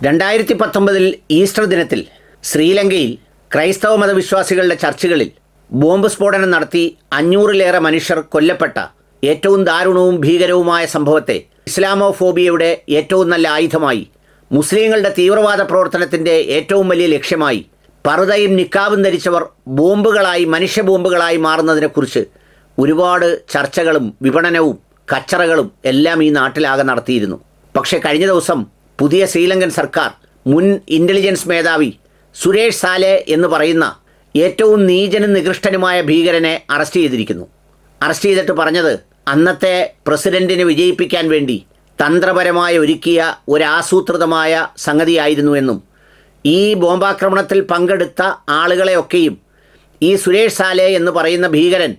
2019 Easter ദിനത്തിൽ ശ്രീലങ്കയിൽ ക്രൈസ്തവ മതവിശ്വാസികളുടെ ചർച്ചുകളിൽ ബോംബ് സ്ഫോടനം നടത്തി 500-ലേറെ മനുഷ്യർ കൊല്ലപ്പെട്ട ഏറ്റവും ദാരുണവും ഭീകരവുമായ സംഭവത്തെ ഇസ്ലാമോഫോബിയയുടെ ഏറ്റവും നല്ല ആയുധമായി, മുസ്ലിങ്ങളുടെ തീവ്രവാദ പ്രവർത്തനത്തിൻ്റെ ഏറ്റവും വലിയ ലക്ഷ്യമായി, പർദയും നിക്കാബും ധരിച്ചവർ ബോംബുകളായി, മനുഷ്യബോംബുകളായി മാറുന്നതിനെക്കുറിച്ച് ഒരുപാട് ചർച്ചകളും വിപണനവും കച്ചറകളും എല്ലാം ഈ നാട്ടിലാകെ നടത്തിയിരുന്നു. പക്ഷേ കഴിഞ്ഞ ദിവസം പുതിയ ശ്രീലങ്കൻ സർക്കാർ മുൻ ഇൻ്റലിജൻസ് മേധാവി സുരേഷ് സാലെ എന്ന് പറയുന്ന ഏറ്റവും നീചനും നികൃഷ്ടനുമായ ഭീകരനെ അറസ്റ്റ് ചെയ്തിരിക്കുന്നു. അറസ്റ്റ് ചെയ്തിട്ട് പറഞ്ഞത് അന്നത്തെ പ്രസിഡന്റിനെ വിജയിപ്പിക്കാൻ വേണ്ടി തന്ത്രപരമായി ഒരുക്കിയ ഒരാസൂത്രിതമായ സംഗതിയായിരുന്നു എന്നും ഈ ബോംബാക്രമണത്തിൽ പങ്കെടുത്ത ആളുകളെയൊക്കെയും ഈ സുരേഷ് സാലെ എന്ന് പറയുന്ന ഭീകരൻ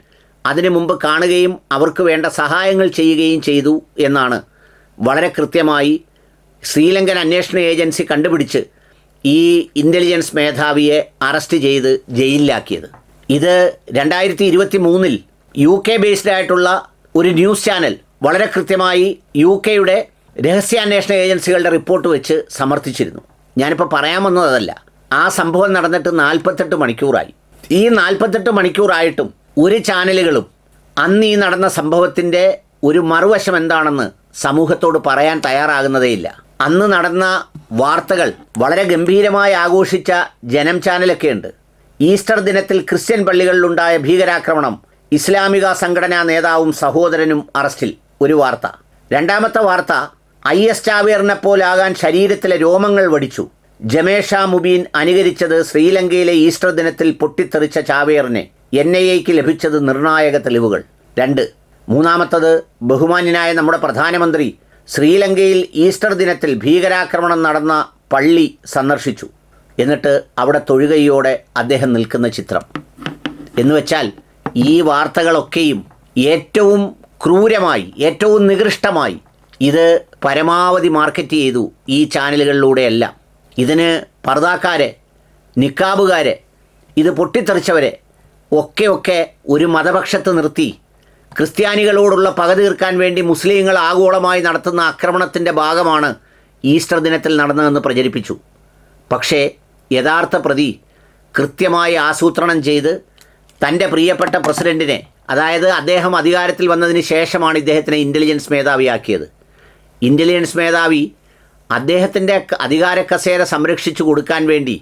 അതിനു മുമ്പ് കാണുകയും അവർക്ക് വേണ്ട സഹായങ്ങൾ ചെയ്യുകയും ചെയ്തു എന്നാണ് വളരെ കൃത്യമായി ശ്രീലങ്കൻ അന്വേഷണ ഏജൻസി കണ്ടുപിടിച്ച് ഈ ഇൻ്റലിജൻസ് മേധാവിയെ അറസ്റ്റ് ചെയ്ത് ജയിലിലാക്കിയത്. ഇത് 2023 UK ബേസ്ഡ് ആയിട്ടുള്ള ഒരു ന്യൂസ് ചാനൽ വളരെ കൃത്യമായി UKയുടെ രഹസ്യാന്വേഷണ ഏജൻസികളുടെ റിപ്പോർട്ട് വെച്ച് സമർത്ഥിച്ചിരുന്നു. ഞാനിപ്പോൾ പറയാൻ വന്നതല്ല, ആ സംഭവം നടന്നിട്ട് 48 മണിക്കൂറായി. ഈ 48 മണിക്കൂറായിട്ടും ഒരു ചാനലുകളും അന്ന് ഈ നടന്ന സംഭവത്തിൻ്റെ ഒരു മറുവശം എന്താണെന്ന് സമൂഹത്തോട് പറയാൻ തയ്യാറാകുന്നതേയില്ല. അന്ന് നടന്ന വാർത്തകൾ വളരെ ഗംഭീരമായി ആഘോഷിച്ച ജനം ചാനലൊക്കെ ഉണ്ട്. ഈസ്റ്റർ ദിനത്തിൽ ക്രിസ്ത്യൻ പള്ളികളിലുണ്ടായ ഭീകരാക്രമണം, ഇസ്ലാമിക സംഘടനാ നേതാവും സഹോദരനും അറസ്റ്റിൽ, ഒരു വാർത്ത. രണ്ടാമത്തെ വാർത്ത, IS ചാവേറിനെ പോലാകാൻ ശരീരത്തിലെ രോമങ്ങൾ വടിച്ചു, ജമേഷ മുബീൻ അനുകരിച്ചത് ശ്രീലങ്കയിലെ ഈസ്റ്റർ ദിനത്തിൽ പൊട്ടിത്തെറിച്ച ചാവേറിനെ NIAക്ക് ലഭിച്ചത് നിർണായക തെളിവുകൾ. 2. മൂന്നാമത്തത്, ബഹുമാന്യനായ നമ്മുടെ പ്രധാനമന്ത്രി ശ്രീലങ്കയിൽ ഈസ്റ്റർ ദിനത്തിൽ ഭീകരാക്രമണം നടന്ന പള്ളി സന്ദർശിച്ചു. എന്നിട്ട് അവിടെ തൊഴുകയോടെ അദ്ദേഹം നിൽക്കുന്ന ചിത്രം. എന്നുവെച്ചാൽ ഈ വാർത്തകളൊക്കെയും ഏറ്റവും ക്രൂരമായി, ഏറ്റവും നികൃഷ്ടമായി ഇത് പരമാവധി മാർക്കറ്റ് ചെയ്തു ഈ ചാനലുകളിലൂടെയെല്ലാം. ഇതിന് പർദാക്കാരെ, നിക്കാബുകാരെ, ഇത് പൊട്ടിത്തെറിച്ചവരെ ഒക്കെ ഒരു മതപക്ഷത്ത് നിർത്തി ക്രിസ്ത്യാനികളോടുള്ള പക തീർക്കാൻ വേണ്ടി മുസ്ലിങ്ങൾ ആഗോളമായി നടത്തുന്ന ആക്രമണത്തിൻ്റെ ഭാഗമാണ് ഈസ്റ്റർ ദിനത്തിൽ നടന്നതെന്ന് പ്രചരിപ്പിച്ചു. പക്ഷേ യഥാർത്ഥ പ്രതി കൃത്യമായി ആസൂത്രണം ചെയ്ത് തൻ്റെ പ്രിയപ്പെട്ട പ്രസിഡൻറ്റിനെ, അതായത് അദ്ദേഹം അധികാരത്തിൽ വന്നതിന് ശേഷമാണ് ഇദ്ദേഹത്തിനെ ഇൻ്റലിജൻസ് മേധാവിയാക്കിയത്. ഇൻ്റലിജൻസ് മേധാവി അദ്ദേഹത്തിൻ്റെ അധികാര കസേര സംരക്ഷിച്ചു കൊടുക്കാൻ വേണ്ടി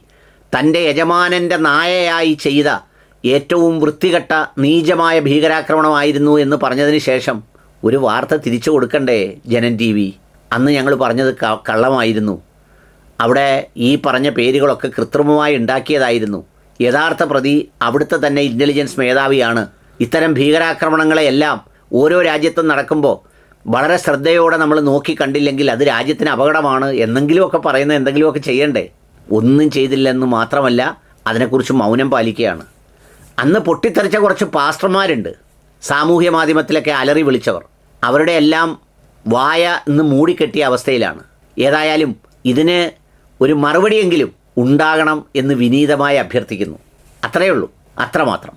തൻ്റെ യജമാനൻ്റെ നായയായി ചെയ്ത ഏറ്റവും വൃത്തികെട്ട നീചമായ ഭീകരാക്രമണമായിരുന്നു എന്ന് പറഞ്ഞതിന് ശേഷം ഒരു വാർത്ത തിരിച്ചു കൊടുക്കണ്ടേ ജനൻ TV? അന്ന് ഞങ്ങൾ പറഞ്ഞത് കള്ളമായിരുന്നു, അവിടെ ഈ പറഞ്ഞ പേരുകളൊക്കെ കൃത്രിമമായി ഉണ്ടാക്കിയതായിരുന്നു. യഥാർത്ഥ പ്രതി അവിടുത്തെ തന്നെ ഇൻ്റലിജൻസ് മേധാവിയാണ്. ഇത്തരം ഭീകരാക്രമണങ്ങളെയെല്ലാം ഓരോ രാജ്യത്തും നടക്കുമ്പോൾ വളരെ ശ്രദ്ധയോടെ നമ്മൾ നോക്കി കണ്ടില്ലെങ്കിൽ അത് രാജ്യത്തിന് അപകടമാണ് എന്നെങ്കിലുമൊക്കെ പറയുന്ന എന്തെങ്കിലുമൊക്കെ ചെയ്യണ്ടേ? ഒന്നും ചെയ്തില്ലെന്ന് മാത്രമല്ല, അതിനെക്കുറിച്ച് മൗനം പാലിക്കുകയാണ്. അന്ന് പൊട്ടിത്തെറിച്ച കുറച്ച് പാസ്റ്റർമാരുണ്ട്, സാമൂഹ്യ മാധ്യമത്തിലൊക്കെ അലറി വിളിച്ചവർ. അവരുടെ എല്ലാം വായ ഇന്ന് മൂടിക്കെട്ടിയ അവസ്ഥയിലാണ്. ഏതായാലും ഇതിന് ഒരു മറുപടിയെങ്കിലും ഉണ്ടാകണം എന്ന് വിനീതമായി അഭ്യർത്ഥിക്കുന്നു. അത്രയേ ഉള്ളൂ, അത്രമാത്രം.